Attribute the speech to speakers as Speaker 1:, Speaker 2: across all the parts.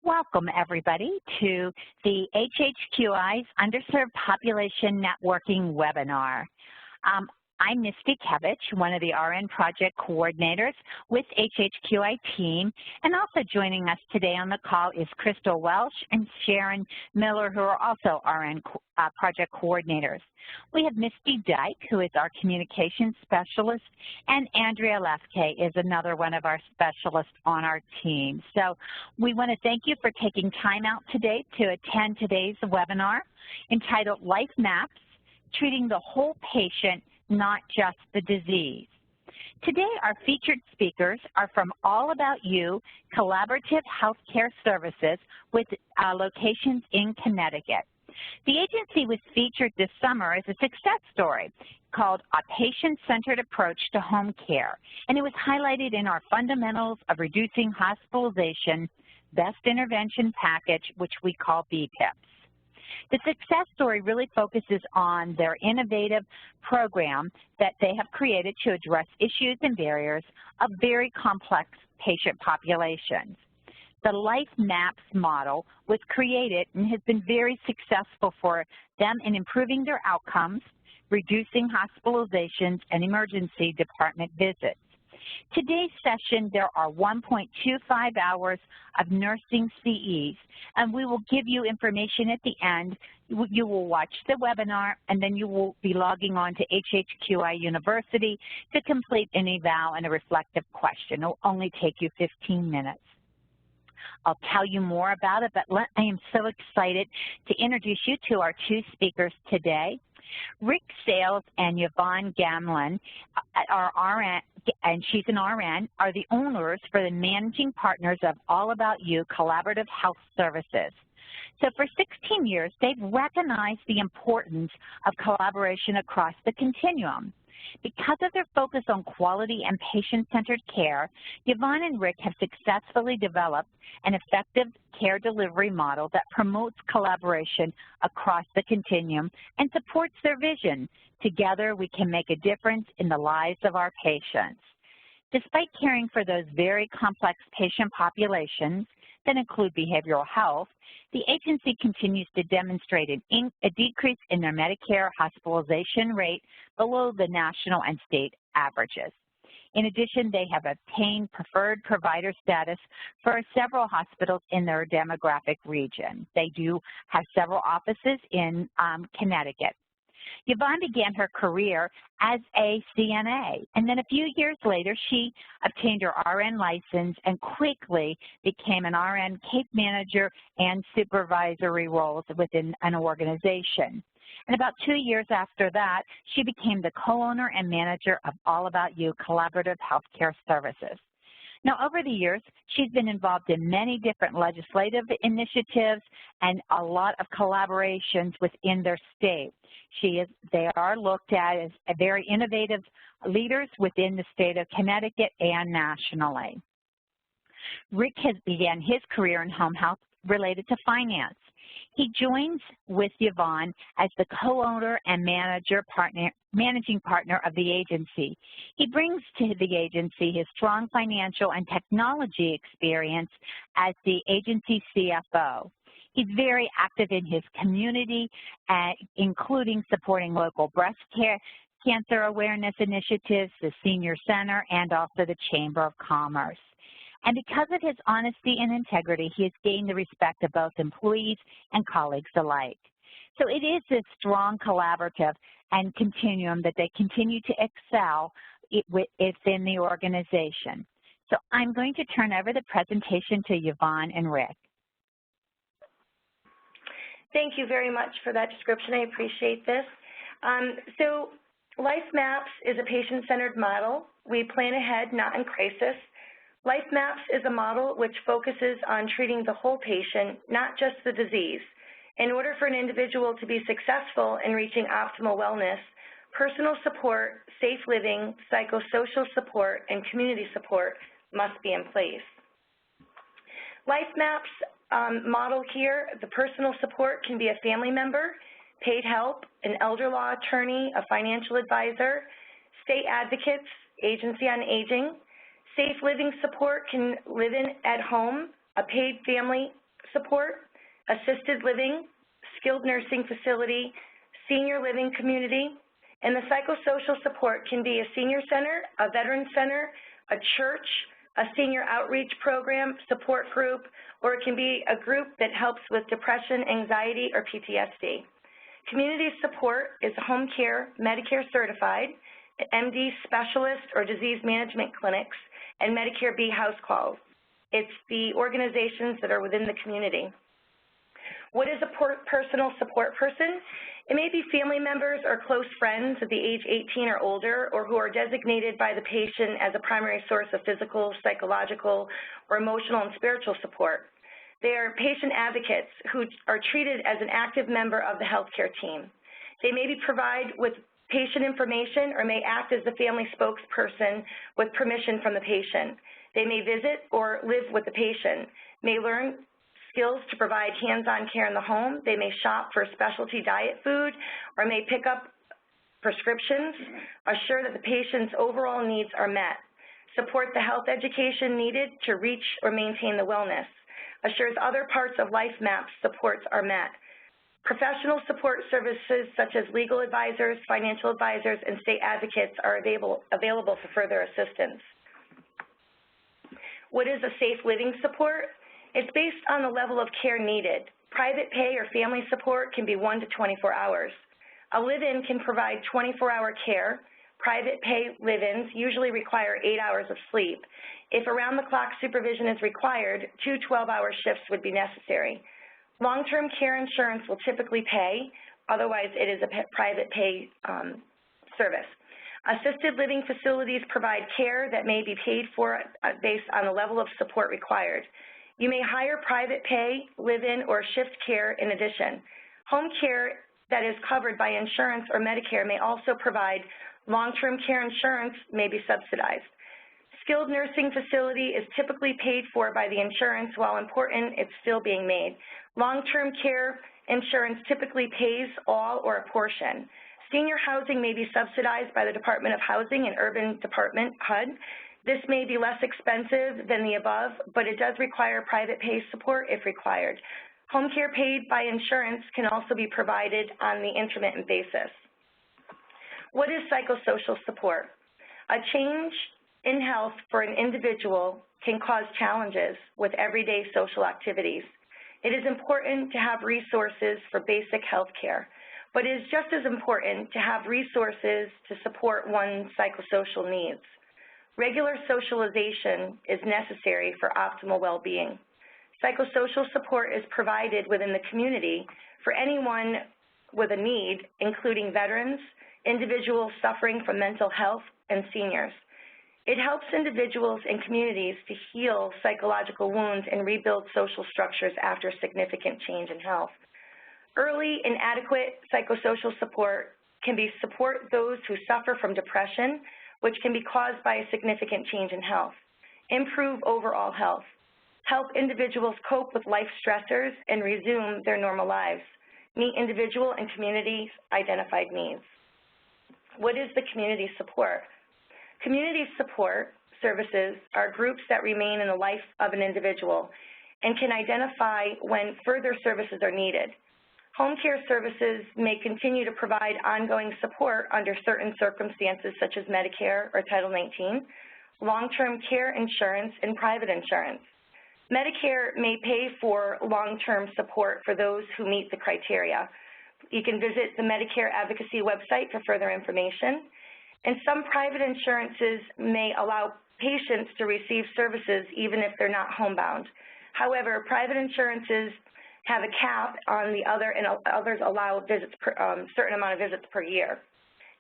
Speaker 1: Welcome, everybody, to the HHQI's Underserved Population Networking webinar. I'm Misty Kevich, one of the RN project coordinators with HHQI team, and also joining us today on the call is Crystal Welsh and Sharon Miller, who are also RN project coordinators. We have Misty Dyke, who is our communications specialist, and Andrea Lefke is another one of our specialists on our team. So we want to thank you for taking time out today to attend today's webinar entitled Life Maps, Treating the Whole Patient, Not Just the Disease. Today, our featured speakers are from All About You Collaborative Healthcare Services with locations in Connecticut. The agency was featured this summer as a success story called A Patient-Centered Approach to Home Care, and it was highlighted in our Fundamentals of Reducing Hospitalization Best Intervention Package, which we call BPIPs. The success story really focuses on their innovative program that they have created to address issues and barriers of very complex patient populations. The Life Maps model was created and has been very successful for them in improving their outcomes, reducing hospitalizations, and emergency department visits. Today's session, there are 1.25 hours of nursing CEs, and we will give you information at the end. You will watch the webinar, and then you will be logging on to HHQI University to complete an eval and a reflective question. It will only take you 15 minutes. I'll tell you more about it, but I am so excited to introduce you to our two speakers today. Rick Sales and Yvonne Gamlin are RN, and she's an RN, are the owners for the managing partners of All About You Collaborative Health Services. So for 16 years, they've recognized the importance of collaboration across the continuum. Because of their focus on quality and patient-centered care, Yvonne and Rick have successfully developed an effective care delivery model that promotes collaboration across the continuum and supports their vision. Together, we can make a difference in the lives of our patients. Despite caring for those very complex patient populations that include behavioral health, the agency continues to demonstrate a decrease in their Medicare hospitalization rate below the national and state averages. In addition, they have obtained preferred provider status for several hospitals in their demographic region. They do have several offices in Connecticut. Yvonne began her career as a CNA, and then a few years later, she obtained her RN license and quickly became an RN case manager and supervisory roles within an organization. And about 2 years after that, she became the co-owner and manager of All About You Collaborative Healthcare Services. Now, over the years, she's been involved in many different legislative initiatives and a lot of collaborations within their state. They are looked at as very innovative leaders within the state of Connecticut and nationally. Rick has began his career in home health related to finance. He joins with Yvonne as the co-owner and managing partner of the agency. He brings to the agency his strong financial and technology experience as the agency CFO. He's very active in his community, including supporting local breast cancer awareness initiatives, the Senior Center, and also the Chamber of Commerce. And because of his honesty and integrity, he has gained the respect of both employees and colleagues alike. So it is this strong collaborative and continuum that they continue to excel within the organization. So I'm going to turn over the presentation to Yvonne and Rick.
Speaker 2: Thank you very much for that description. I appreciate this. So Life Maps is a patient-centered model. We plan ahead, not in crisis. Life Maps is a model which focuses on treating the whole patient, not just the disease. In order for an individual to be successful in reaching optimal wellness, personal support, safe living, psychosocial support, and community support must be in place. Life Maps model here, the personal support can be a family member, paid help, an elder law attorney, a financial advisor, state advocates, agency on aging. Safe living support can live in at home, a paid family support, assisted living, skilled nursing facility, senior living community, and the psychosocial support can be a senior center, a veteran center, a church, a senior outreach program, support group, or it can be a group that helps with depression, anxiety, or PTSD. Community support is home care, Medicare certified, MD specialist or disease management clinics, and Medicare B house calls. It's the organizations that are within the community. What is a personal support person? It may be family members or close friends at the age 18 or older, or who are designated by the patient as a primary source of physical, psychological, or emotional and spiritual support. They are patient advocates who are treated as an active member of the healthcare team. They may provide with patient information or may act as the family spokesperson with permission from the patient. They may visit or live with the patient, may learn skills to provide hands-on care in the home. They may shop for specialty diet food or may pick up prescriptions, assure that the patient's overall needs are met, support the health education needed to reach or maintain the wellness, assures other parts of LifeMaps supports are met. Professional support services such as legal advisors, financial advisors, and state advocates are available for further assistance. What is a safe living support? It's based on the level of care needed. Private pay or family support can be 1 to 24 hours. A live-in can provide 24-hour care. Private pay live-ins usually require 8 hours of sleep. If around-the-clock supervision is required, 2 12-hour shifts would be necessary. Long-term care insurance will typically pay, otherwise it is a private pay service. Assisted living facilities provide care that may be paid for based on the level of support required. You may hire private pay, live-in, or shift care in addition. Home care that is covered by insurance or Medicare may also provide long-term care insurance may be subsidized. Skilled nursing facility is typically paid for by the insurance. While important, it's still being made. Long-term care insurance typically pays all or a portion. Senior housing may be subsidized by the Department of Housing and Urban Department, HUD. This may be less expensive than the above, but it does require private pay support if required. Home care paid by insurance can also be provided on the intermittent basis. What is psychosocial support? A change in health for an individual can cause challenges with everyday social activities. It is important to have resources for basic health care, but it is just as important to have resources to support one's psychosocial needs. Regular socialization is necessary for optimal well-being. Psychosocial support is provided within the community for anyone with a need, including veterans, individuals suffering from mental health, and seniors. It helps individuals and communities to heal psychological wounds and rebuild social structures after significant change in health. Early and adequate psychosocial support can be support those who suffer from depression, which can be caused by a significant change in health. Improve overall health. Help individuals cope with life stressors and resume their normal lives. Meet individual and community identified needs. What is the community support? Community support services are groups that remain in the life of an individual and can identify when further services are needed. Home care services may continue to provide ongoing support under certain circumstances such as Medicare or Title 19, long-term care insurance, and private insurance. Medicare may pay for long-term support for those who meet the criteria. You can visit the Medicare Advocacy website for further information. And some private insurances may allow patients to receive services even if they're not homebound. However, private insurances have a cap on the other, and others allow visits certain amount of visits per year.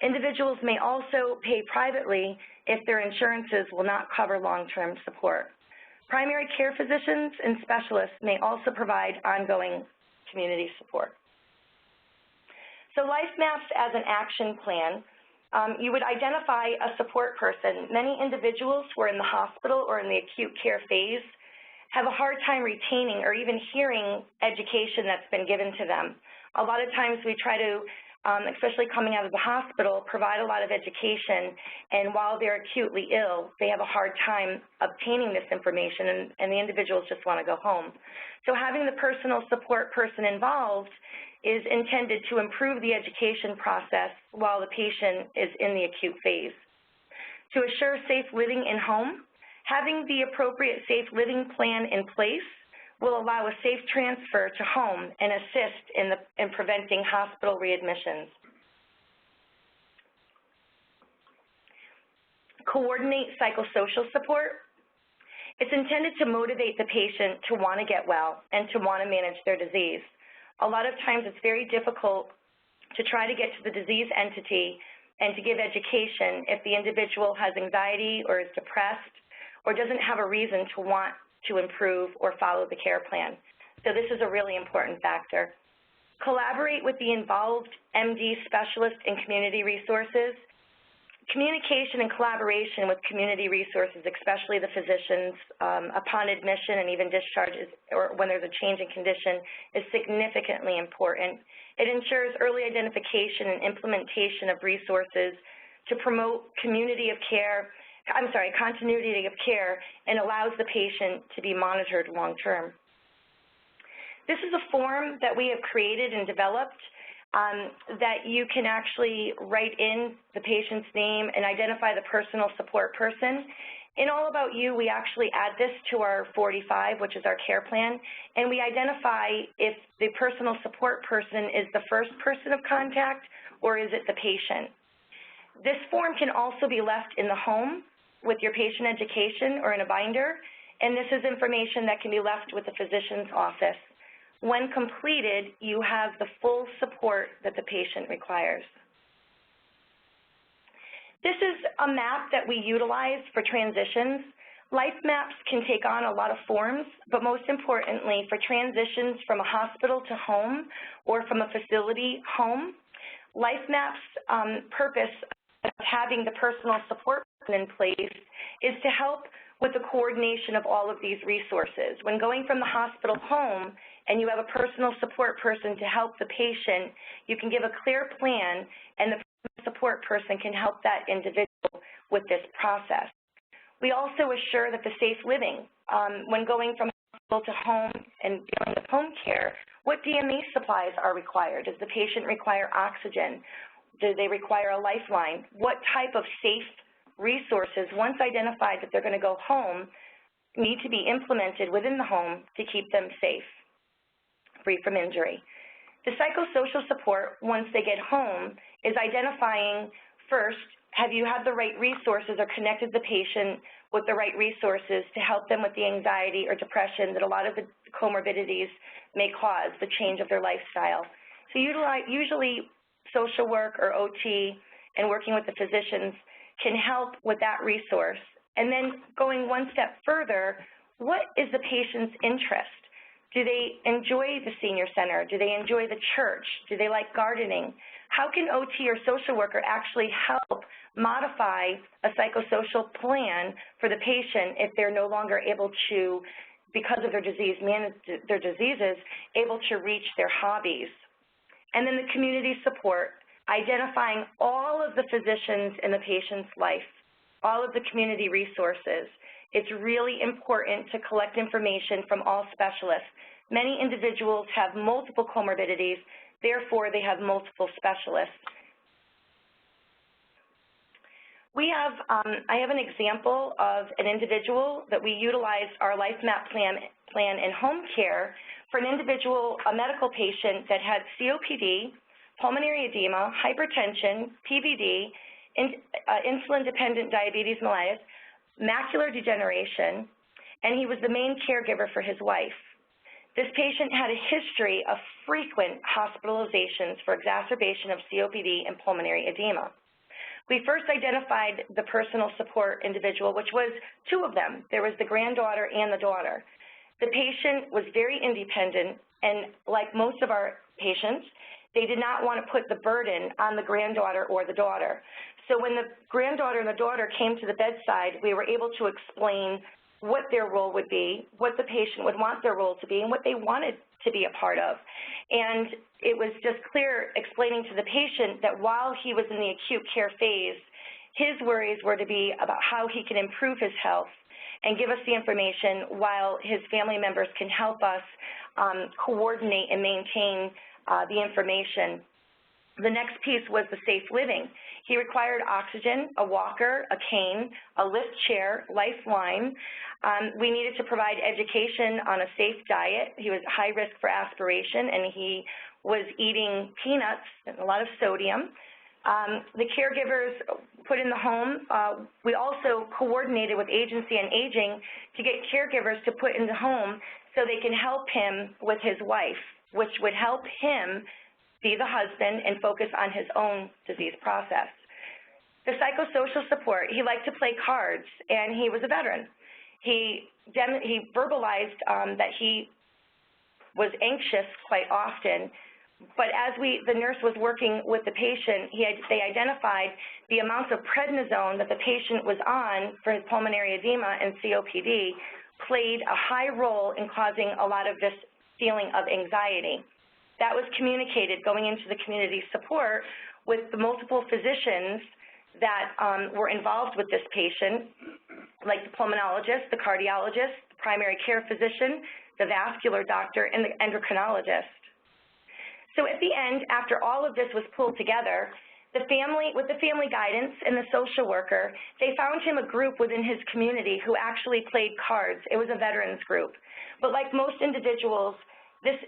Speaker 2: Individuals may also pay privately if their insurances will not cover long-term support. Primary care physicians and specialists may also provide ongoing community support. So LifeMaps as an action plan, you would identify a support person. Many individuals who are in the hospital or in the acute care phase have a hard time retaining or even hearing education that's been given to them. A lot of times we try to especially coming out of the hospital, provide a lot of education, and while they're acutely ill, they have a hard time obtaining this information, and the individuals just want to go home. So having the personal support person involved is intended to improve the education process while the patient is in the acute phase. To assure safe living in home, having the appropriate safe living plan in place will allow a safe transfer to home and assist in preventing hospital readmissions. Coordinate psychosocial support. It's intended to motivate the patient to want to get well and to want to manage their disease. A lot of times it's very difficult to try to get to the disease entity and to give education if the individual has anxiety or is depressed or doesn't have a reason to want to improve or follow the care plan. So this is a really important factor. Collaborate with the involved MD specialist and community resources. Communication and collaboration with community resources, especially the physicians, upon admission and even discharge or when there's a change in condition, is significantly important. It ensures early identification and implementation of resources to promote continuity of care, and allows the patient to be monitored long term. This is a form that we have created and developed that you can actually write in the patient's name and identify the personal support person. In All About You, we actually add this to our 45, which is our care plan, and we identify if the personal support person is the first person of contact or is it the patient. This form can also be left in the home with your patient education or in a binder, and this is information that can be left with the physician's office. When completed, you have the full support that the patient requires. This is a map that we utilize for transitions. Life maps can take on a lot of forms, but most importantly, for transitions from a hospital to home or from a facility home, Life maps' purpose of having the personal support in place is to help with the coordination of all of these resources. When going from the hospital home and you have a personal support person to help the patient, you can give a clear plan and the support person can help that individual with this process. We also assure that the safe living, when going from hospital to home and dealing with home care, what DME supplies are required? Does the patient require oxygen? Do they require a lifeline? What type of safe resources, once identified that they're going to go home, need to be implemented within the home to keep them safe, free from injury. The psychosocial support, once they get home, is identifying first, have you had the right resources or connected the patient with the right resources to help them with the anxiety or depression that a lot of the comorbidities may cause, the change of their lifestyle. So usually social work or OT and working with the physicians can help with that resource. And then going one step further, what is the patient's interest? Do they enjoy the senior center? Do they enjoy the church? Do they like gardening? How can OT or social worker actually help modify a psychosocial plan for the patient if they're no longer able to, because of their disease, manage their diseases, able to reach their hobbies? And then the community support, identifying all of the physicians in the patient's life, all of the community resources. It's really important to collect information from all specialists. Many individuals have multiple comorbidities, therefore they have multiple specialists. I have an example of an individual that we utilized our Life Map plan in home care for an individual, a medical patient that had COPD, pulmonary edema, hypertension, PVD, insulin-dependent diabetes mellitus, macular degeneration, and he was the main caregiver for his wife. This patient had a history of frequent hospitalizations for exacerbation of COPD and pulmonary edema. We first identified the personal support individual, which was two of them. There was the granddaughter and the daughter. The patient was very independent, and like most of our patients, they did not want to put the burden on the granddaughter or the daughter. So when the granddaughter and the daughter came to the bedside, we were able to explain what their role would be, what the patient would want their role to be, and what they wanted to be a part of. And it was just clear explaining to the patient that while he was in the acute care phase, his worries were to be about how he can improve his health and give us the information while his family members can help us coordinate and maintain the information. The next piece was the safe living. He required oxygen, a walker, a cane, a lift chair, lifeline. We needed to provide education on a safe diet. He was high risk for aspiration, and he was eating peanuts and a lot of sodium. The caregivers put in the home. We also coordinated with Agency on Aging to get caregivers to put in the home so they can help him with his wife, which would help him be the husband and focus on his own disease process. The psychosocial support, he liked to play cards, and he was a veteran. He verbalized that he was anxious quite often, but as the nurse was working with the patient, they identified the amounts of prednisone that the patient was on for his pulmonary edema and COPD played a high role in causing a lot of this feeling of anxiety. That was communicated going into the community support with the multiple physicians that were involved with this patient, like the pulmonologist, the cardiologist, the primary care physician, the vascular doctor, and the endocrinologist. So at the end, after all of this was pulled together, with the family guidance and the social worker, they found him a group within his community who actually played cards. It was a veterans group. But like most individuals, this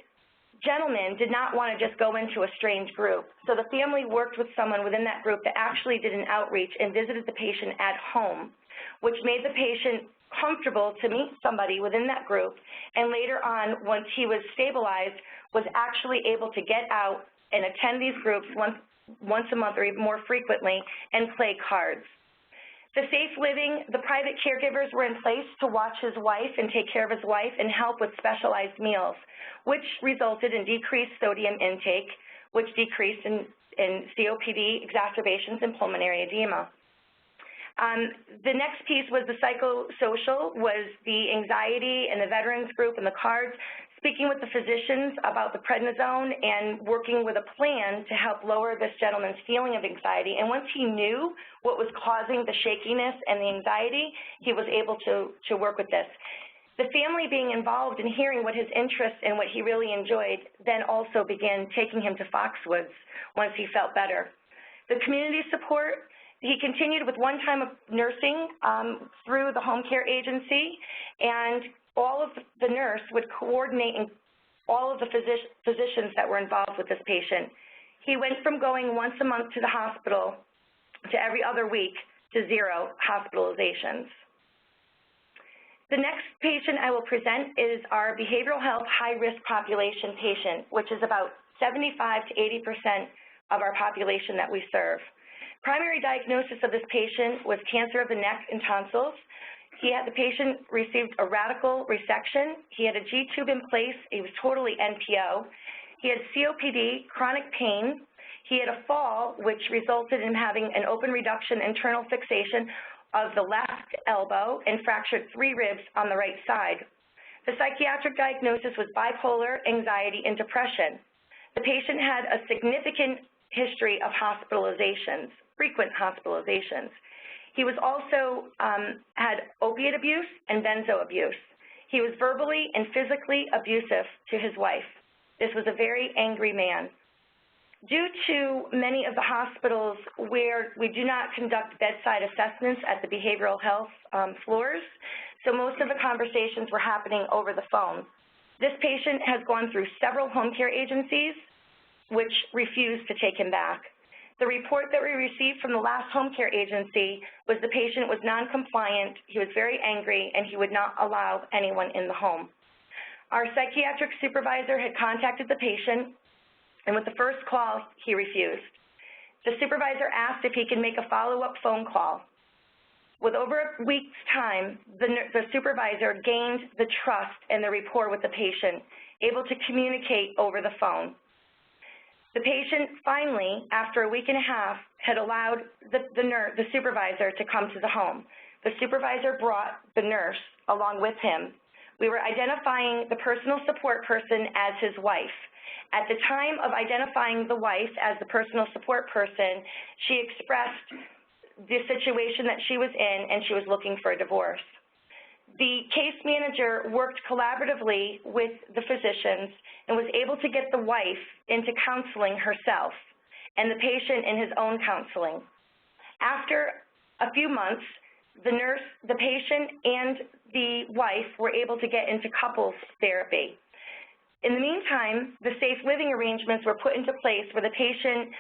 Speaker 2: gentleman did not want to just go into a strange group. So the family worked with someone within that group that actually did an outreach and visited the patient at home, which made the patient comfortable to meet somebody within that group, and later on, once he was stabilized, was actually able to get out and attend these groups once a month or even more frequently and play cards. The safe living, the private caregivers were in place to watch his wife and take care of his wife and help with specialized meals, which resulted in decreased sodium intake, which decreased in COPD exacerbations and pulmonary edema. The next piece was the psychosocial, was the anxiety and the veterans group and the cards, speaking with the physicians about the prednisone and working with a plan to help lower this gentleman's feeling of anxiety. And once he knew what was causing the shakiness and the anxiety, he was able to work with this. The family being involved and hearing what his interests and what he really enjoyed then also began taking him to Foxwoods once he felt better. The community support, he continued with one time of nursing through the home care agency, and all of the nurse would coordinate all of the physicians that were involved with this patient. He went from going once a month to the hospital to every other week to 0 hospitalizations. The next patient I will present is our behavioral health high-risk population patient, which is about 75 to 80% of our population that we serve. Primary diagnosis of this patient was cancer of the neck and tonsils. The patient received a radical resection. He had a G-tube in place. He was totally NPO. He had COPD, chronic pain. He had a fall, which resulted in having an open reduction internal fixation of the left elbow and fractured 3 ribs on the right side. The psychiatric diagnosis was bipolar, anxiety, and depression. The patient had a significant history of hospitalizations, frequent hospitalizations. He was also had opiate abuse and benzo abuse. He was verbally and physically abusive to his wife. This was a very angry man. Due to many of the hospitals where we do not conduct bedside assessments at the behavioral health floors, so most of the conversations were happening over the phone. This patient has gone through several home care agencies which refused to take him back. The report that we received from the last home care agency was the patient was non-compliant, he was very angry, and he would not allow anyone in the home. Our psychiatric supervisor had contacted the patient, and with the first call, he refused. The supervisor asked if he could make a follow-up phone call. With over a week's time, the supervisor gained the trust and the rapport with the patient, able to communicate over the phone. The patient finally, after a week and a half, had allowed the supervisor to come to the home. The supervisor brought the nurse along with him, We were identifying the personal support person as his wife. At the time of identifying the wife as the personal support person, she expressed the situation that she was in, and she was looking for a divorce. The case manager worked collaboratively with the physicians and was able to get the wife into counseling herself and the patient in his own counseling. After a few months, the nurse, the patient, and the wife were able to get into couples therapy. In the meantime, the safe living arrangements were put into place where the patient's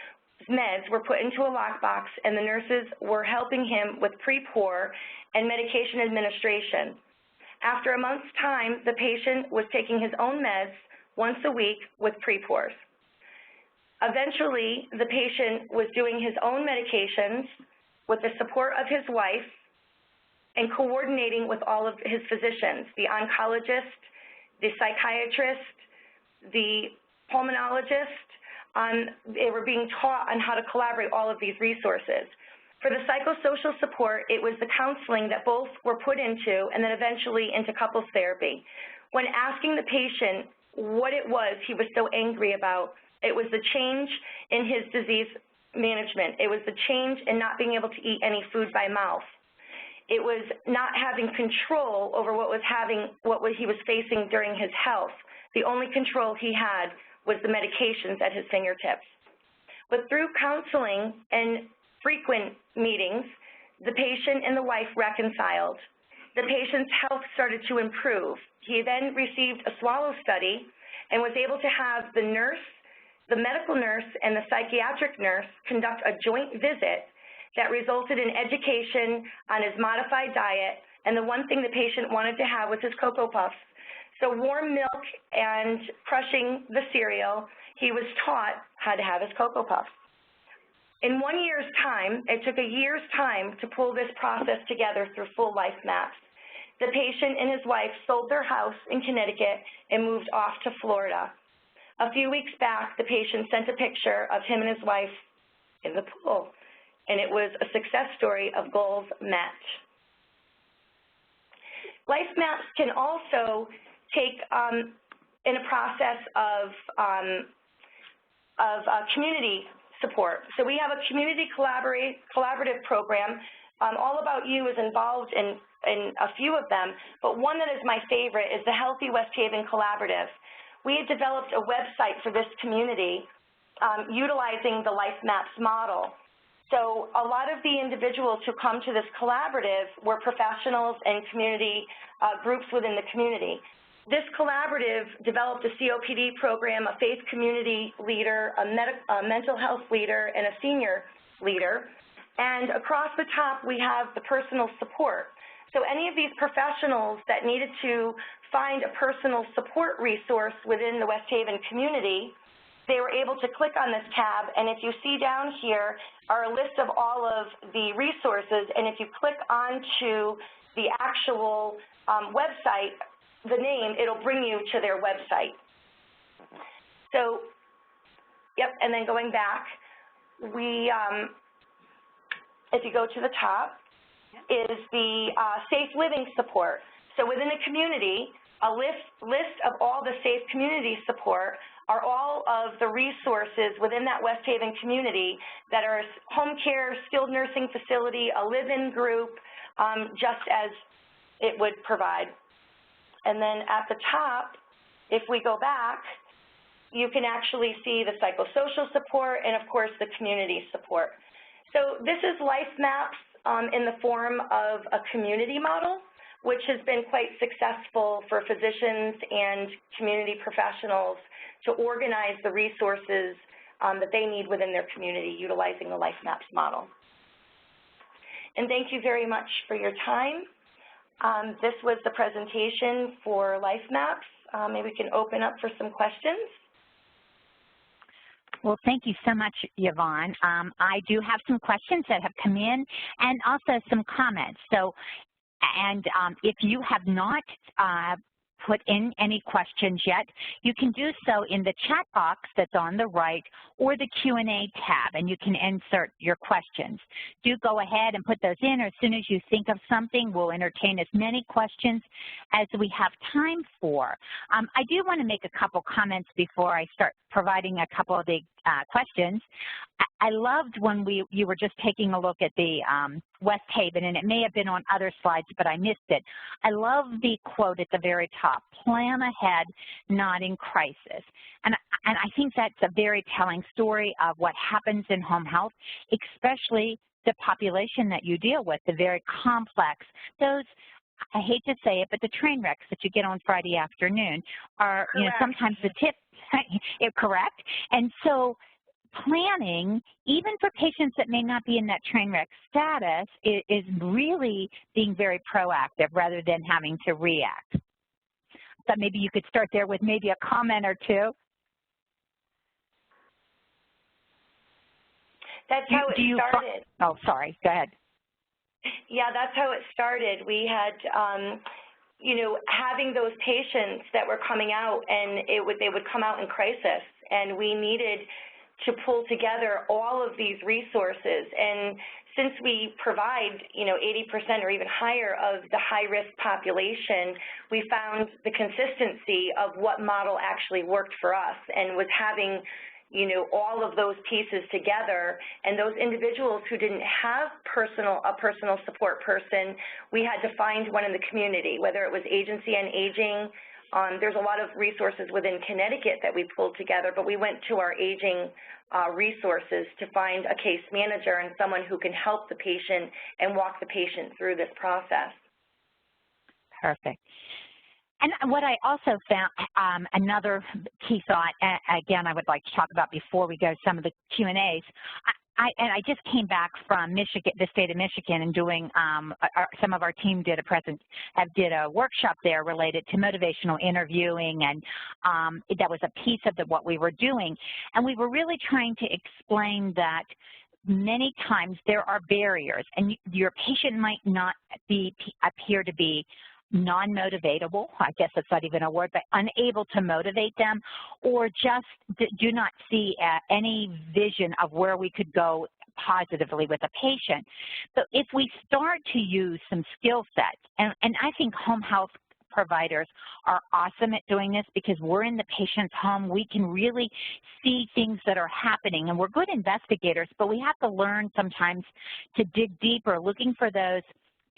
Speaker 2: meds were put into a lockbox and the nurses were helping him with pre-pour and medication administration. After a month's time, the patient was taking his own meds once a week with pre-pours. Eventually, the patient was doing his own medications with the support of his wife and coordinating with all of his physicians, the oncologist, the psychiatrist, the pulmonologist. They were being taught on how to collaborate all of these resources. For the psychosocial support, it was the counseling that both were put into and then eventually into couples therapy. When asking the patient what it was he was so angry about, it was the change in his disease management. It was the change in not being able to eat any food by mouth. It was not having control over what he was facing during his health. The only control he had was the medications at his fingertips. But through counseling and frequent meetings, the patient and the wife reconciled. The patient's health started to improve. He then received a swallow study and was able to have the nurse, the medical nurse, and the psychiatric nurse conduct a joint visit that resulted in education on his modified diet, and the one thing the patient wanted to have was his Cocoa Puffs. So warm milk and crushing the cereal, he was taught how to have his Cocoa Puffs. In 1 year's time, it took a year's time to pull this process together through full life maps. The patient and his wife sold their house in Connecticut and moved off to Florida. A few weeks back, the patient sent a picture of him and his wife in the pool, and it was a success story of goals met. Life maps can also take in a process of community support. So we have a community collaborative program. All About You is involved in a few of them, but one that is my favorite is the Healthy West Haven Collaborative. We had developed a website for this community utilizing the Life Maps model. So a lot of the individuals who come to this collaborative were professionals and community groups within the community. This collaborative developed a COPD program, a faith community leader, a mental health leader, and a senior leader. And across the top, we have the personal support. So any of these professionals that needed to find a personal support resource within the West Haven community, they were able to click on this tab, and if you see down here are a list of all of the resources, and if you click onto the actual website, the name, it'll bring you to their website. So, yep, and then going back, we, if you go to the top, is the safe living support. So within a community, a list of all the safe community support are all of the resources within that West Haven community that are home care, skilled nursing facility, a live-in group, just as it would provide. And then at the top, if we go back, you can actually see the psychosocial support and, of course, the community support. So this is Life Maps in the form of a community model, which has been quite successful for physicians and community professionals to organize the resources that they need within their community utilizing the Life Maps model. And thank you very much for your time. This was the presentation for Life Maps. Maybe we can open up for some questions.
Speaker 1: Well, thank you so much, Yvonne. I do have some questions that have come in and also some comments. So, and if you have not put in any questions yet, you can do so in the chat box that's on the right or the Q&A tab, and you can insert your questions. Do go ahead and put those in. As soon as you think of something, we'll entertain as many questions as we have time for. I do want to make a couple comments before I start providing a couple of the questions. I loved when you were just taking a look at the West Haven, and it may have been on other slides, but I missed it. I love the quote at the very top, plan ahead, not in crisis. And I think that's a very telling story of what happens in home health, especially the population that you deal with, the very complex, those, I hate to say it, but the train wrecks that you get on Friday afternoon are, you know, sometimes the tip, correct? And so planning, even for patients that may not be in that train wreck status, is really being very proactive rather than having to react. So maybe you could start there with maybe a comment or two.
Speaker 2: That's how it started.
Speaker 1: Oh, sorry. Go ahead.
Speaker 2: Yeah, that's how it started. We had, you know, having those patients that were coming out, and they would come out in crisis, and we needed to pull together all of these resources. And since we provide, you know, 80% or even higher of the high-risk population, we found the consistency of what model actually worked for us, and was having, you know, all of those pieces together. And those individuals who didn't have a personal support person, we had to find one in the community, whether it was Agency on Aging. There's a lot of resources within Connecticut that we pulled together, but we went to our aging resources to find a case manager and someone who can help the patient and walk the patient through this process.
Speaker 1: Perfect. And what I also found, another key thought, again, I would like to talk about before we go to some of the Q&As, I just came back from Michigan, the state of Michigan, and doing, some of our team did a workshop there related to motivational interviewing, and that was a piece of what we were doing. And we were really trying to explain that many times there are barriers, and your patient might not appear to be non-motivatable, I guess that's not even a word, but unable to motivate them, or just do not see any vision of where we could go positively with a patient. So if we start to use some skill sets, and I think home health providers are awesome at doing this because we're in the patient's home, we can really see things that are happening, and we're good investigators, but we have to learn sometimes to dig deeper, looking for those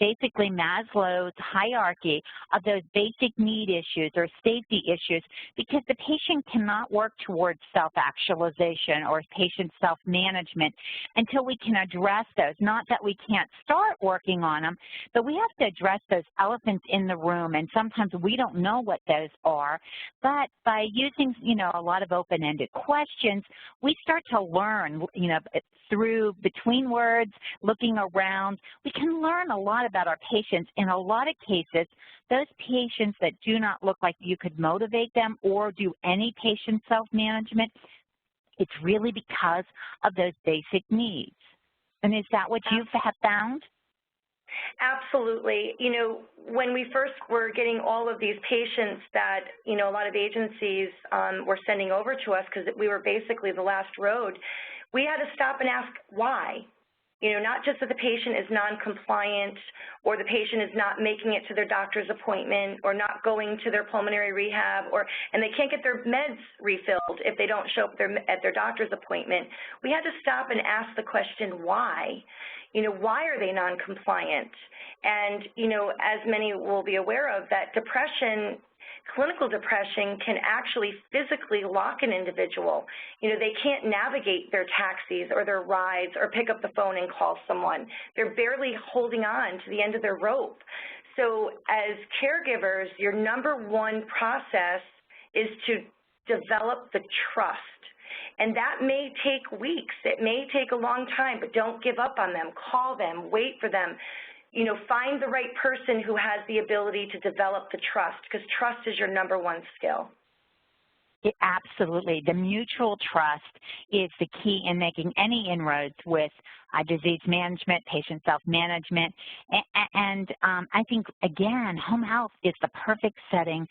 Speaker 1: basically Maslow's hierarchy of those basic need issues or safety issues, because the patient cannot work towards self-actualization or patient self-management until we can address those. Not that we can't start working on them, but we have to address those elephants in the room, and sometimes we don't know what those are. But by using, you know, a lot of open-ended questions, we start to learn, you know, through between words, looking around, we can learn a lot about our patients. In a lot of cases, those patients that do not look like you could motivate them or do any patient self-management, it's really because of those basic needs. And is that what you have found?
Speaker 2: Absolutely. You know, when we first were getting all of these patients that, you know, a lot of agencies were sending over to us because we were basically the last road, we had to stop and ask why. You know, not just that the patient is non-compliant or the patient is not making it to their doctor's appointment or not going to their pulmonary rehab, and they can't get their meds refilled if they don't show up at their doctor's appointment. We had to stop and ask the question why. You know, why are they non-compliant? And, you know, as many will be aware of, that depression, clinical depression, can actually physically lock an individual. You know, they can't navigate their taxis or their rides or pick up the phone and call someone. They're barely holding on to the end of their rope. So as caregivers, your number one process is to develop the trust. And that may take weeks. It may take a long time, but don't give up on them. Call them, wait for them. You know, find the right person who has the ability to develop the trust, because trust is your number one skill.
Speaker 1: Absolutely. The mutual trust is the key in making any inroads with disease management, patient self-management, and I think, again, home health is the perfect setting.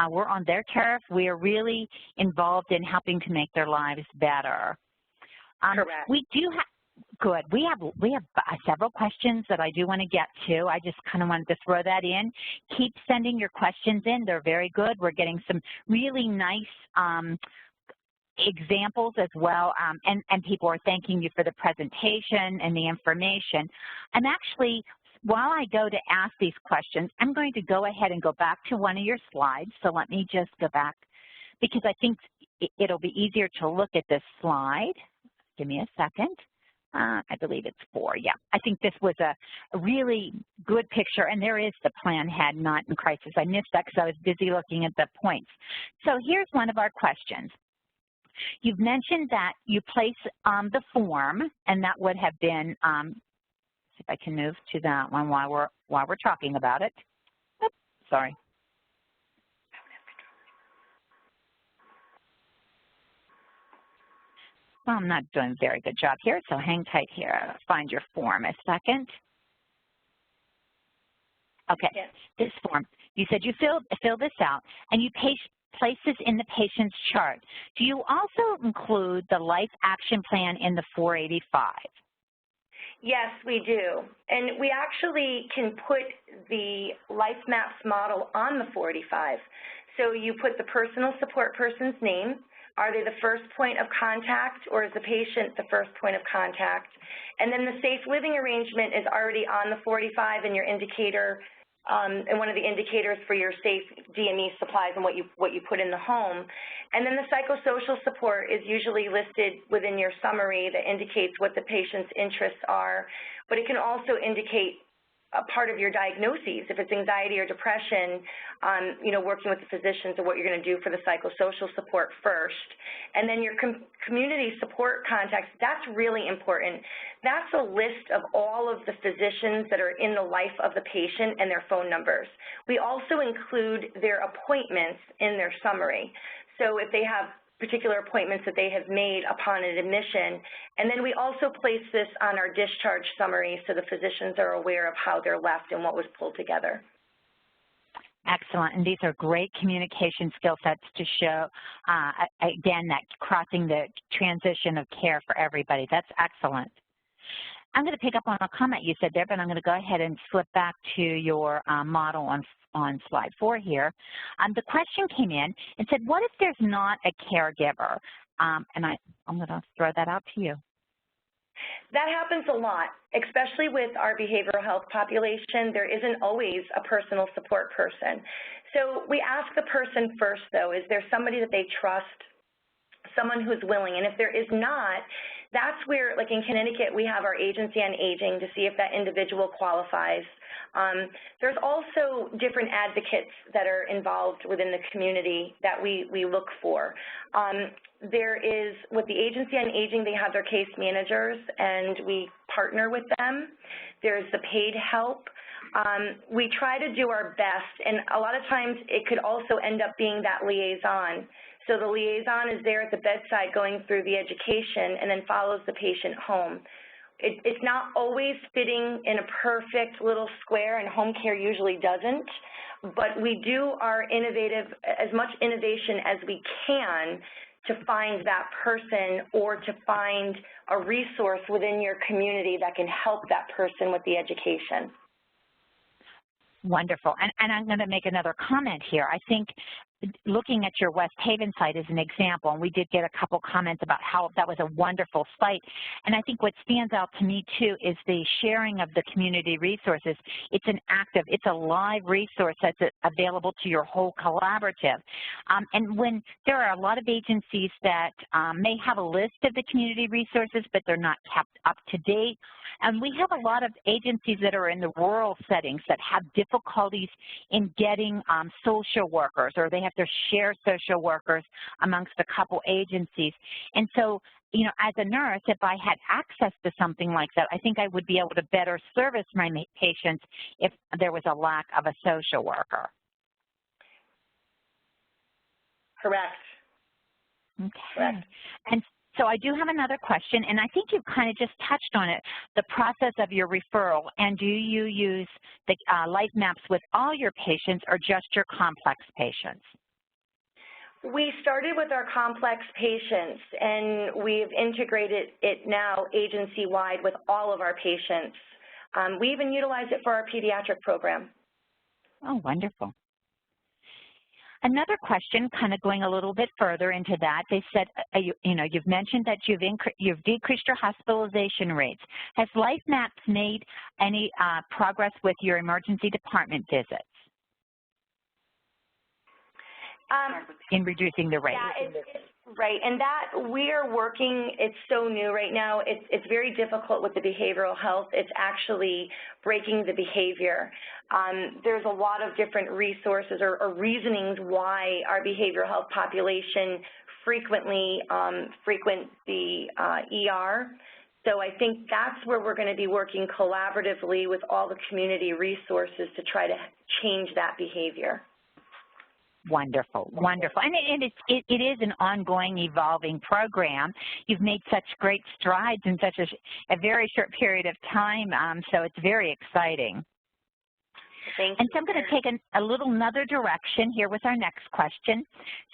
Speaker 1: We're on their turf. We are really involved in helping to make their lives better.
Speaker 2: Correct.
Speaker 1: We do have. Good. We have several questions that I do want to get to. I just kind of wanted to throw that in. Keep sending your questions in. They're very good. We're getting some really nice examples as well, and people are thanking you for the presentation and the information. And actually, while I go to ask these questions, I'm going to go ahead and go back to one of your slides. So let me just go back, because I think it'll be easier to look at this slide. Give me a second. I believe it's 4, yeah. I think this was a really good picture, and there is the plan had not in crisis. I missed that because I was busy looking at the points. So here's one of our questions. You've mentioned that you place the form, and that would have been, see if I can move to that one while we're talking about it. Oops, sorry. Well, I'm not doing a very good job here, so hang tight here. Find your form a second. Okay, yes. This form. You said you fill this out, and you place this in the patient's chart. Do you also include the Life Action Plan in the 485?
Speaker 2: Yes, we do. And we actually can put the LifeMaps model on the 485. So you put the personal support person's name. Are they the first point of contact, or is the patient the first point of contact? And then the safe living arrangement is already on the 45 in your indicator, and one of the indicators for your safe DME supplies and what you put in the home. And then the psychosocial support is usually listed within your summary that indicates what the patient's interests are, but it can also indicate a part of your diagnoses, if it's anxiety or depression, working with the physicians and what you're going to do for the psychosocial support first. And then your community support contacts, that's really important. That's a list of all of the physicians that are in the life of the patient and their phone numbers. We also include their appointments in their summary. So if they have particular appointments that they have made upon an admission. And then we also place this on our discharge summary so the physicians are aware of how they're left and what was pulled together.
Speaker 1: Excellent, and these are great communication skill sets to show, again, that crossing the transition of care for everybody. That's excellent. I'm going to pick up on a comment you said there, but I'm going to go ahead and flip back to your model on slide 4 here. The question came in and said, what if there's not a caregiver? And I'm going to throw that out to you.
Speaker 2: That happens a lot, especially with our behavioral health population. There isn't always a personal support person. So we ask the person first, though, is there somebody that they trust, someone who's willing? And if there is not, that's where, like in Connecticut, we have our agency on aging to see if that individual qualifies. There's also different advocates that are involved within the community that we look for. There is, with the agency on aging, they have their case managers, and we partner with them. There's the paid help. We try to do our best, and a lot of times it could also end up being that liaison. So the liaison is there at the bedside going through the education and then follows the patient home. It's not always fitting in a perfect little square, and home care usually doesn't, but we do our as much innovation as we can to find that person or to find a resource within your community that can help that person with the education.
Speaker 1: Wonderful. And I'm going to make another comment here. I think looking at your West Haven site is an example, and we did get a couple comments about how that was a wonderful site. And I think what stands out to me, too, is the sharing of the community resources. It's an active, it's a live resource that's available to your whole collaborative. And when there are a lot of agencies that may have a list of the community resources, but they're not kept up to date. And we have a lot of agencies that are in the rural settings that have difficulties in getting social workers, or they have to share social workers amongst a couple agencies. And so, you know, as a nurse, if I had access to something like that, I think I would be able to better service my patients if there was a lack of a social worker.
Speaker 2: Correct.
Speaker 1: Okay. And so I do have another question, and I think you kind of just touched on it, the process of your referral. And do you use the LifeMaps with all your patients or just your complex patients?
Speaker 2: We started with our complex patients, and we've integrated it now agency-wide with all of our patients. We even utilize it for our pediatric program.
Speaker 1: Oh, wonderful. Another question, kind of going a little bit further into that, they said, you've mentioned that you've decreased your hospitalization rates. Has LifeMaps made any progress with your emergency department visits in reducing the rate?
Speaker 2: Yeah, right, and that we are working, it's so new right now, it's very difficult with the behavioral health. It's actually breaking the behavior. There's a lot of different resources or reasonings why our behavioral health population frequently frequent the ER. So I think that's where we're going to be working collaboratively with all the community resources to try to change that behavior.
Speaker 1: Wonderful, wonderful. And it is an ongoing, evolving program. You've made such great strides in such a very short period of time, so it's very exciting.
Speaker 2: Thank you.
Speaker 1: And so I'm going to take another direction here with our next question.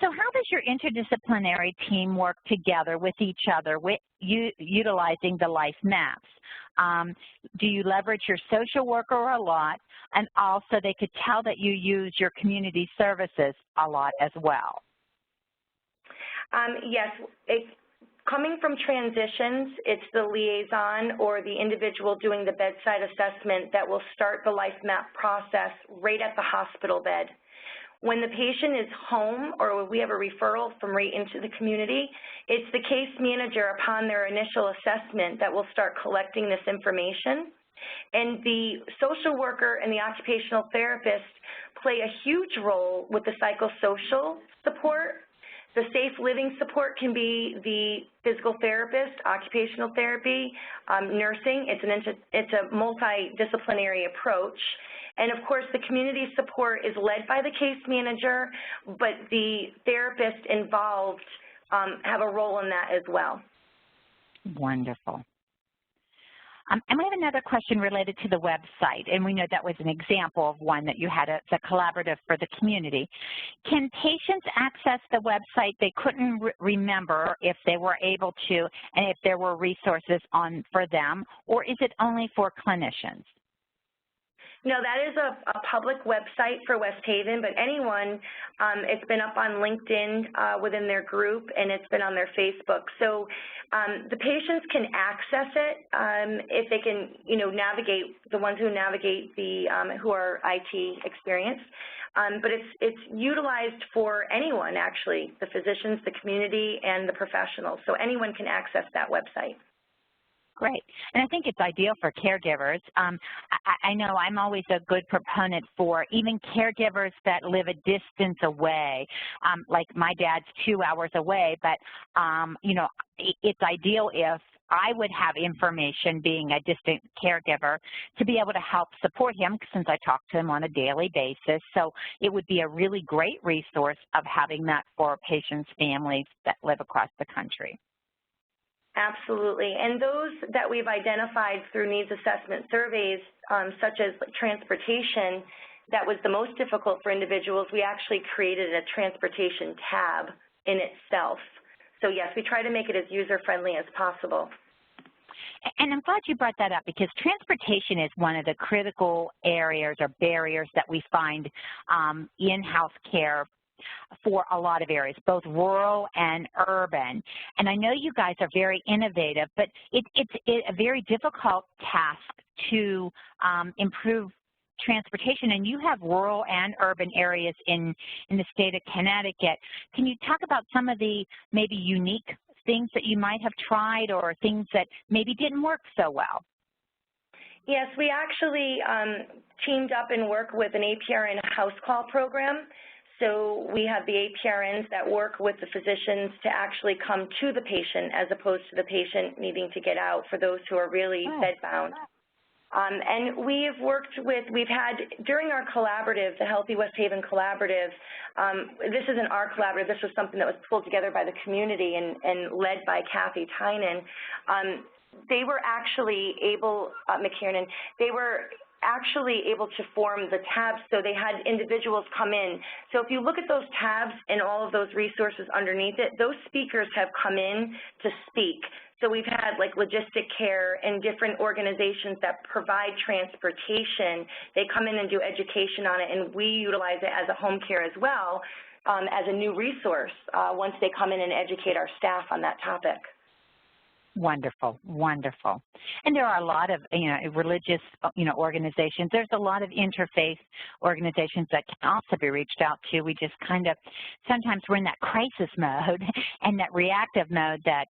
Speaker 1: So how does your interdisciplinary team work together with each other utilizing the LifeMaps? Do you leverage your social worker a lot? And also they could tell that you use your community services a lot as well.
Speaker 2: Yes. Coming from transitions, it's the liaison or the individual doing the bedside assessment that will start the LifeMap process right at the hospital bed. When the patient is home or we have a referral from right into the community, it's the case manager upon their initial assessment that will start collecting this information. And the social worker and the occupational therapist play a huge role with the psychosocial support. The safe living support can be the physical therapist, occupational therapy, nursing. It's a multidisciplinary approach. And of course, the community support is led by the case manager, but the therapists involved have a role in that as well.
Speaker 1: Wonderful. And we have another question related to the website, and we know that was an example of one that you had as a collaborative for the community. Can patients access the website they couldn't remember if they were able to, and if there were resources for them, or is it only for clinicians?
Speaker 2: No, that is a public website for West Haven, but anyone, it's been up on LinkedIn within their group, and it's been on their Facebook. So the patients can access it if they can, navigate, the ones who navigate who are IT experienced. But it's utilized for anyone, actually, the physicians, the community, and the professionals. So anyone can access that website.
Speaker 1: Great. And I think it's ideal for caregivers. I know I'm always a good proponent for even caregivers that live a distance away. Like my dad's 2 hours away, but, it's ideal if I would have information, being a distant caregiver, to be able to help support him since I talk to him on a daily basis. So it would be a really great resource of having that for patients' families that live across the country.
Speaker 2: Absolutely. And those that we've identified through needs assessment surveys, such as transportation, that was the most difficult for individuals, we actually created a transportation tab in itself. So yes, we try to make it as user-friendly as possible.
Speaker 1: And I'm glad you brought that up, because transportation is one of the critical areas or barriers that we find in healthcare for a lot of areas, both rural and urban. And I know you guys are very innovative, but it's a very difficult task to improve transportation, and you have rural and urban areas in the state of Connecticut. Can you talk about some of the maybe unique things that you might have tried or things that maybe didn't work so well?
Speaker 2: Yes, we actually teamed up and worked with an APRN house call program. So we have the APRNs that work with the physicians to actually come to the patient as opposed to the patient needing to get out for those who are really bedbound. And we've had, during our collaborative, the Healthy West Haven Collaborative, this isn't our collaborative, this was something that was pulled together by the community and led by Kathy Tynan. They were actually able, McKiernan, they were actually able to form the tabs, so they had individuals come in. So if you look at those tabs and all of those resources underneath it, those speakers have come in to speak. So we've had like Logistic Care and different organizations that provide transportation. They come in and do education on it, and we utilize it as a home care as well, as a new resource once they come in and educate our staff on that topic.
Speaker 1: Wonderful, wonderful. And there are a lot of, religious, organizations. There's a lot of interfaith organizations that can also be reached out to. We just kind of, sometimes we're in that crisis mode and that reactive mode that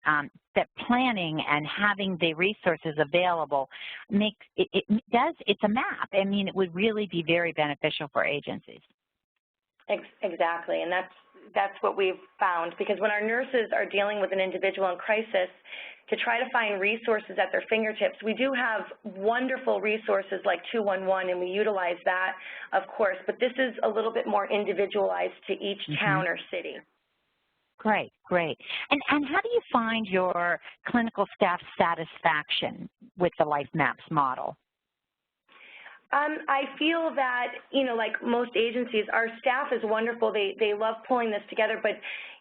Speaker 1: that planning and having the resources available makes, it's a map. I mean, it would really be very beneficial for agencies.
Speaker 2: Exactly, and that's what we've found, because when our nurses are dealing with an individual in crisis, to try to find resources at their fingertips, we do have wonderful resources like 211, and we utilize that, of course, but this is a little bit more individualized to each town or city.
Speaker 1: Great, great. And how do you find your clinical staff satisfaction with the LifeMaps model?
Speaker 2: I feel that, like most agencies, our staff is wonderful. They love pulling this together, but,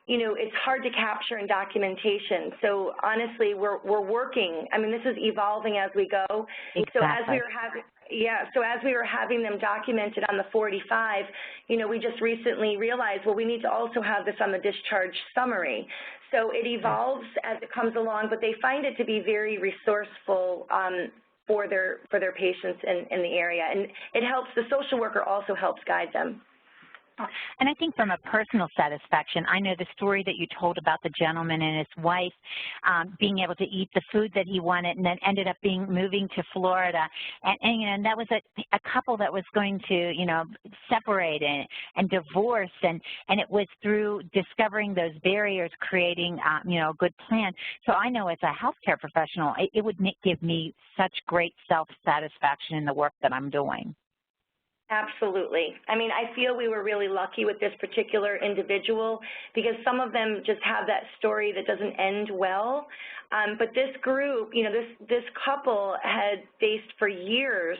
Speaker 2: it's hard to capture in documentation. So honestly, we're working. I mean, this is evolving as we go.
Speaker 1: Exactly.
Speaker 2: So as we were having them documented on the 45, we just recently realized, well, we need to also have this on the discharge summary. So it evolves as it comes along, but they find it to be very resourceful for their patients in the area. And it helps, the social worker also helps guide them.
Speaker 1: And I think from a personal satisfaction, I know the story that you told about the gentleman and his wife being able to eat the food that he wanted, and then ended up moving to Florida. And that was a couple that was going to, separate and divorce, and it was through discovering those barriers, creating, a good plan. So I know as a healthcare professional, it would give me such great self-satisfaction in the work that I'm doing.
Speaker 2: Absolutely. I mean, I feel we were really lucky with this particular individual, because some of them just have that story that doesn't end well. But this group, this couple had faced for years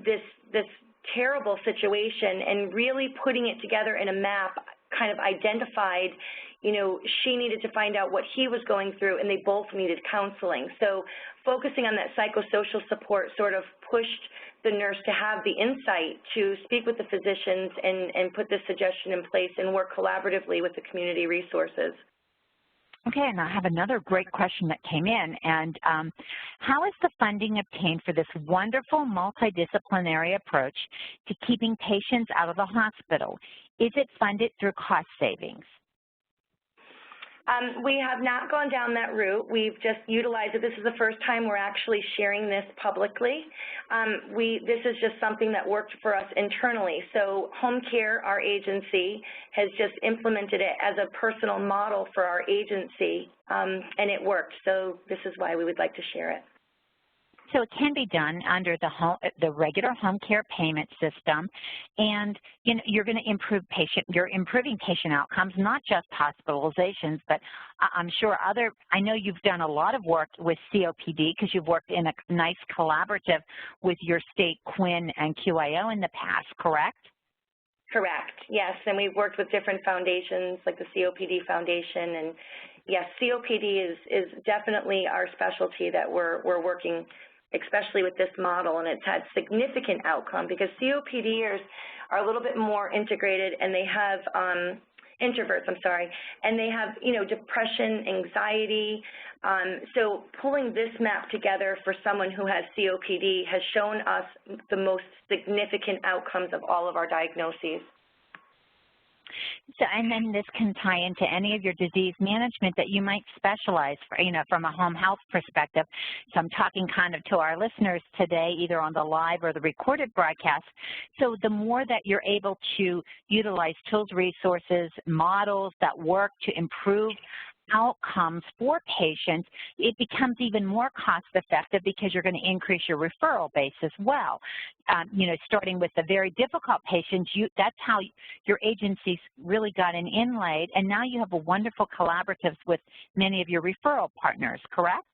Speaker 2: this terrible situation, and really putting it together in a map kind of identified, she needed to find out what he was going through, and they both needed counseling. So focusing on that psychosocial support sort of pushed the nurse to have the insight to speak with the physicians and put this suggestion in place and work collaboratively with the community resources.
Speaker 1: Okay, and I have another great question that came in, and how is the funding obtained for this wonderful multidisciplinary approach to keeping patients out of the hospital? Is it funded through cost savings?
Speaker 2: We have not gone down that route. We've just utilized it. This is the first time we're actually sharing this publicly. This is just something that worked for us internally. So Home Care, our agency, has just implemented it as a personal model for our agency, and it worked. So this is why we would like to share it.
Speaker 1: So it can be done under the regular home care payment system, and you're going to you're improving patient outcomes, not just hospitalizations, but I'm sure I know you've done a lot of work with COPD, because you've worked in a nice collaborative with your state Quinn and QIO in the past, correct?
Speaker 2: Correct, yes, and we've worked with different foundations like the COPD Foundation, and yes, COPD is definitely our specialty that we're working, especially with this model, and it's had significant outcome, because COPDers are a little bit more integrated, and they have introverts, and they have, depression, anxiety. So pulling this map together for someone who has COPD has shown us the most significant outcomes of all of our diagnoses.
Speaker 1: So, and then this can tie into any of your disease management that you might specialize for, from a home health perspective. So I'm talking kind of to our listeners today, either on the live or the recorded broadcast. So the more that you're able to utilize tools, resources, models that work to improve outcomes for patients, it becomes even more cost effective because you're going to increase your referral base as well. You know, starting with the very difficult patients, that's how your agencies really got an inlaid, and now you have a wonderful collaboratives with many of your referral partners, correct?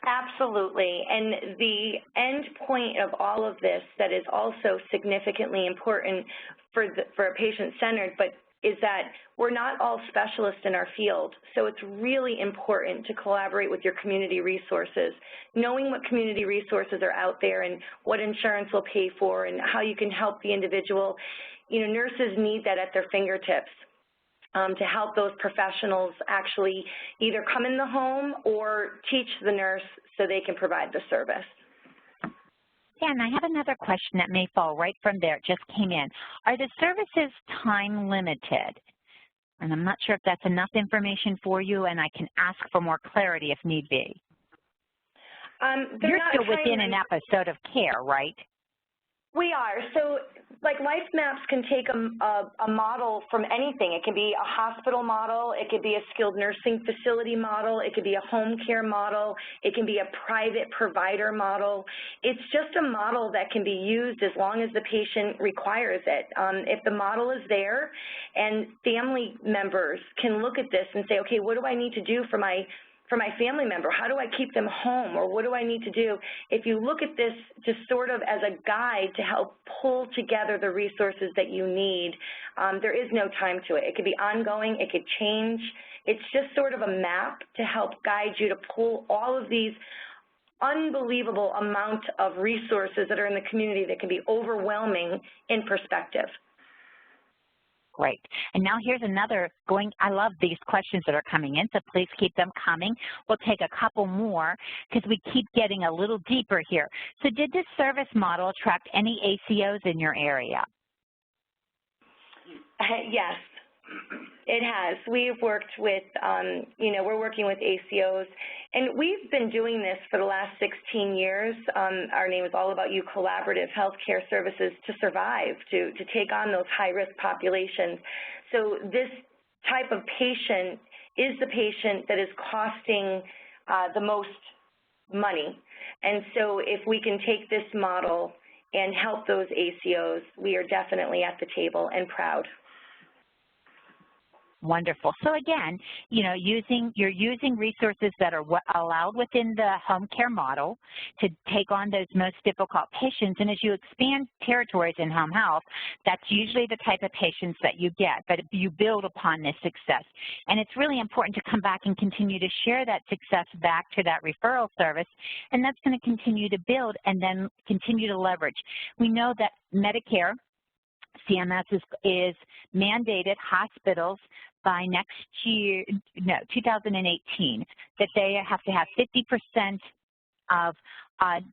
Speaker 2: Absolutely, and the end point of all of this that is also significantly important for a patient-centered, but is that we're not all specialists in our field, so it's really important to collaborate with your community resources. Knowing what community resources are out there and what insurance will pay for and how you can help the individual, you know, nurses need that at their fingertips. To help those professionals actually either come in the home or teach the nurse so they can provide the service.
Speaker 1: Yeah, and I have another question that may fall right from there. It just came in. Are the services time limited? And I'm not sure if that's enough information for you, and I can ask for more clarity if need be. You're still within an episode of care, right?
Speaker 2: We are. So, like, LifeMaps can take a model from anything. It can be a hospital model. It could be a skilled nursing facility model. It could be a home care model. It can be a private provider model. It's just a model that can be used as long as the patient requires it. If the model is there and family members can look at this and say, okay, what do I need to do for my family member? How do I keep them home, or what do I need to do? If you look at this just sort of as a guide to help pull together the resources that you need, there is no time to it. It could be ongoing, it could change. It's just sort of a map to help guide you to pull all of these unbelievable amount of resources that are in the community that can be overwhelming in perspective.
Speaker 1: Great. And now here's another I love these questions that are coming in, so please keep them coming. We'll take a couple more because we keep getting a little deeper here. So did this service model attract any ACOs in your area?
Speaker 2: Yes, it has. We've worked with, you know, we're working with ACOs, and we've been doing this for the last 16 years. Our name is All About You Collaborative Healthcare Services to Survive, to take on those high-risk populations. So this type of patient is the patient that is costing the most money. And so if we can take this model and help those ACOs, we are definitely at the table and proud.
Speaker 1: Wonderful. So again, you know, you're using resources that are allowed within the home care model to take on those most difficult patients. And as you expand territories in home health, that's usually the type of patients that you get, but you build upon this success. And it's really important to come back and continue to share that success back to that referral service, and that's going to continue to build and then continue to leverage. We know that Medicare, CMS is mandated hospitals by next year, 2018, that they have to have 50% of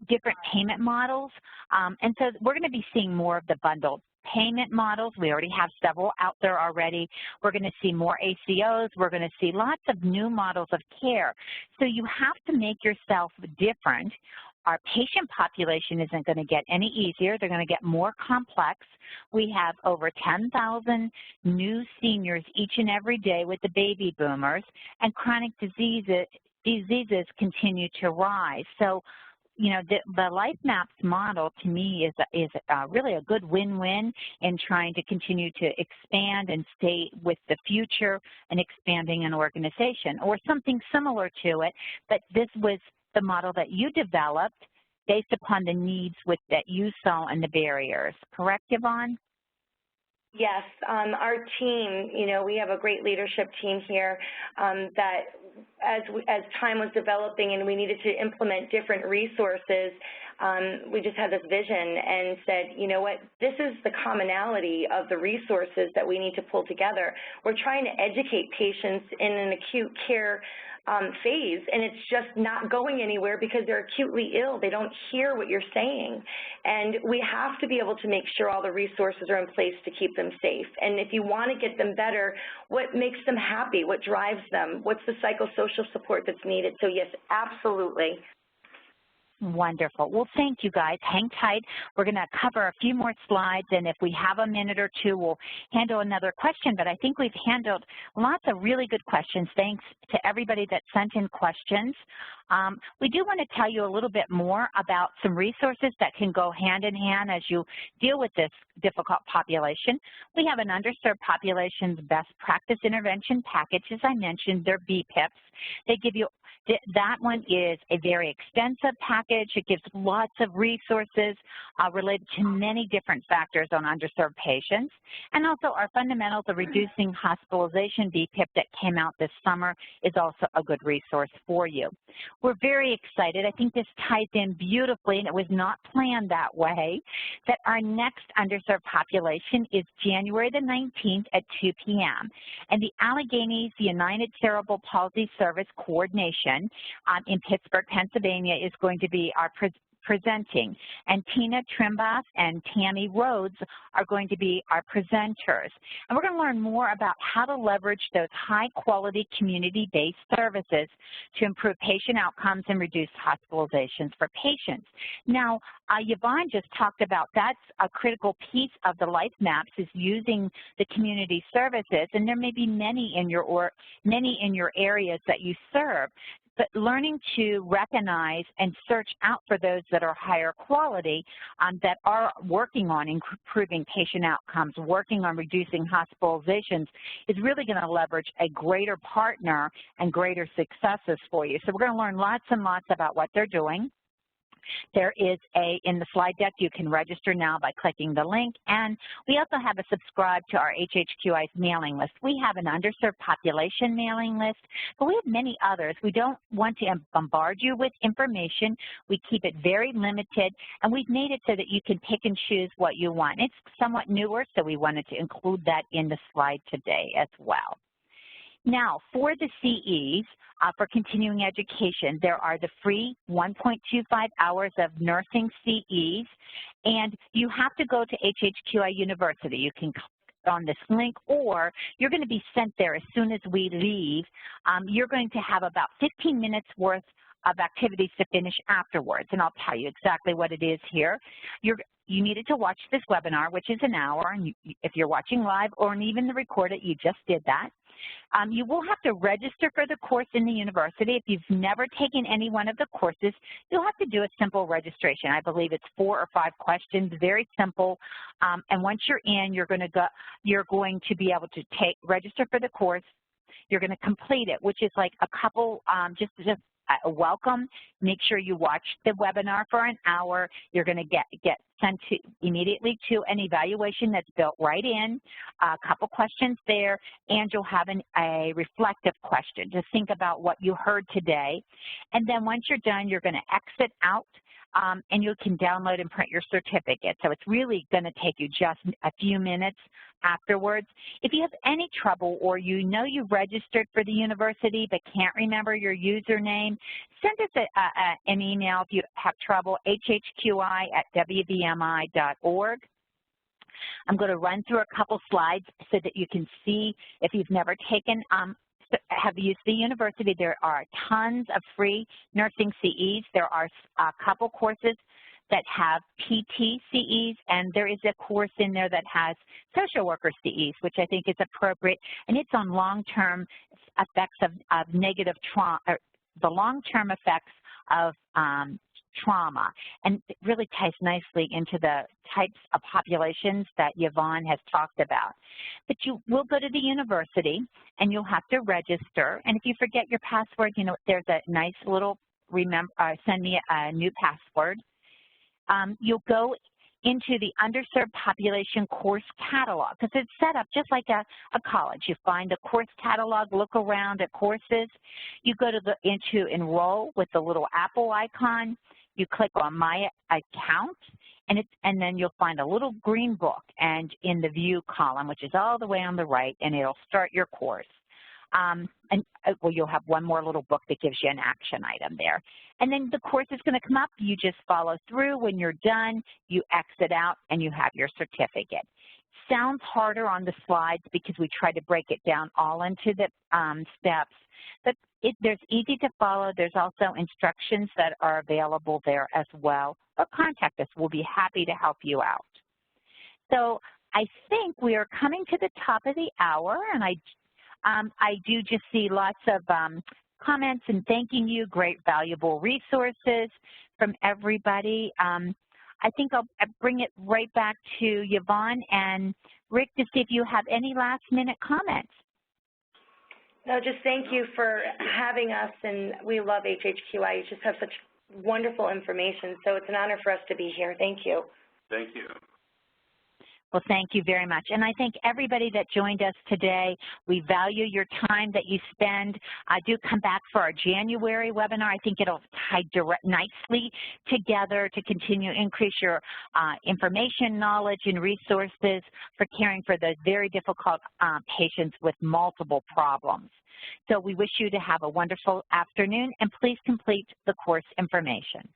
Speaker 1: different payment models. And so we're going to be seeing more of the bundled payment models. We already have several out there already. We're going to see more ACOs. We're going to see lots of new models of care. So you have to make yourself different. Our patient population isn't going to get any easier. They're going to get more complex. We have over 10,000 new seniors each and every day with the baby boomers, and chronic diseases continue to rise. So, you know, the LifeMaps model to me is really a good win-win in trying to continue to expand and stay with the future and expanding an organization, or something similar to it, but this was the model that you developed based upon the needs that you saw and the barriers. Correct, Yvonne?
Speaker 2: Yes, our team, you know, we have a great leadership team here that as time was developing and we needed to implement different resources, we just had this vision and said, you know what, this is the commonality of the resources that we need to pull together. We're trying to educate patients in an acute care phase, and it's just not going anywhere because they're acutely ill. They don't hear what you're saying. And we have to be able to make sure all the resources are in place to keep them safe. And if you want to get them better, what makes them happy? What drives them? What's the psychosocial support that's needed? So yes, absolutely.
Speaker 1: Wonderful. Well, thank you, guys. Hang tight. We're going to cover a few more slides, and if we have a minute or two, we'll handle another question. But I think we've handled lots of really good questions. Thanks to everybody that sent in questions. We do want to tell you a little bit more about some resources that can go hand in hand as you deal with this difficult population. We have an underserved population's best practice intervention package. As I mentioned, they're BPIPs. They give you, that one is a very extensive package. It gives lots of resources related to many different factors on underserved patients. And also our Fundamentals of Reducing Hospitalization BPIP that came out this summer is also a good resource for you. We're very excited. I think this ties in beautifully, and it was not planned that way, that our next underserved population is January the 19th at 2 p.m. And the Allegheny United Cerebral Palsy Service Coordination in Pittsburgh, Pennsylvania is going to be our presenting, and Tina Trimbath and Tammy Rhodes are going to be our presenters. And we're going to learn more about how to leverage those high-quality community-based services to improve patient outcomes and reduce hospitalizations for patients. Now, Yvonne just talked about that's a critical piece of the Life Maps is using the community services, and there may be many in your areas that you serve. But learning to recognize and search out for those that are higher quality that are working on improving patient outcomes, working on reducing hospitalizations is really going to leverage a greater partner and greater successes for you. So we're going to learn lots and lots about what they're doing. There is in the slide deck, you can register now by clicking the link, and we also have a subscribe to our HHQI's mailing list. We have an underserved population mailing list, but we have many others. We don't want to bombard you with information. We keep it very limited, and we've made it so that you can pick and choose what you want. It's somewhat newer, so we wanted to include that in the slide today as well. Now, for the CEs, for continuing education, there are the free 1.25 hours of nursing CEs, and you have to go to HHQI University. You can click on this link, or you're going to be sent there as soon as we leave. You're going to have about 15 minutes worth of activities to finish afterwards, and I'll tell you exactly what it is here. You needed to watch this webinar, which is an hour, and if you're watching live or even the recorded, you just did that. You will have to register for the course in the university. If you've never taken any one of the courses, you'll have to do a simple registration. I believe it's 4 or 5 questions, very simple. And once you're in, you're going to be able to register for the course. You're going to complete it, which is like a couple, just a welcome. Make sure you watch the webinar for an hour. You're going to get sent immediately to an evaluation that's built right in, a couple questions there, and you'll have a reflective question. Just think about what you heard today. And then once you're done, you're going to exit out, and you can download and print your certificate. So it's really going to take you just a few minutes afterwards. If you have any trouble or you know you registered for the university but can't remember your username, send us an email if you have trouble, hhqi@wvmi.org. I'm going to run through a couple slides so that you can see if you've never taken have used the university. There are tons of free nursing CEs. There are a couple courses that have PT CEs, and there is a course in there that has social worker CEs, which I think is appropriate, and it's on long-term effects of negative trauma, or the long-term effects of trauma, and it really ties nicely into the types of populations that Yvonne has talked about. But you will go to the university, and you'll have to register, and if you forget your password, you know, there's a nice little send me a new password. You'll go into the underserved population course catalog, because it's set up just like a college. You find the course catalog, look around at courses. You go to into enroll with the little Apple icon. You click on My Account, and then you'll find a little green book and in the View column, which is all the way on the right, and it'll start your course. Well, you'll have one more little book that gives you an action item there. And then the course is going to come up. You just follow through. When you're done, you exit out, and you have your certificate. Sounds harder on the slides because we try to break it down all into the steps. But there's easy to follow. There's also instructions that are available there as well. Or contact us. We'll be happy to help you out. So I think we are coming to the top of the hour, and I do just see lots of comments and thanking you, great valuable resources from everybody. I think I'll bring it right back to Yvonne and Rick to see if you have any last minute comments.
Speaker 2: No, just thank you for having us, and we love HHQI. You just have such wonderful information, so it's an honor for us to be here. Thank you.
Speaker 3: Thank you.
Speaker 1: Well, thank you very much. And I thank everybody that joined us today. We value your time that you spend. Do come back for our January webinar. I think it'll tie nicely together to continue to increase your information, knowledge, and resources for caring for those very difficult patients with multiple problems. So we wish you to have a wonderful afternoon, and please complete the course information.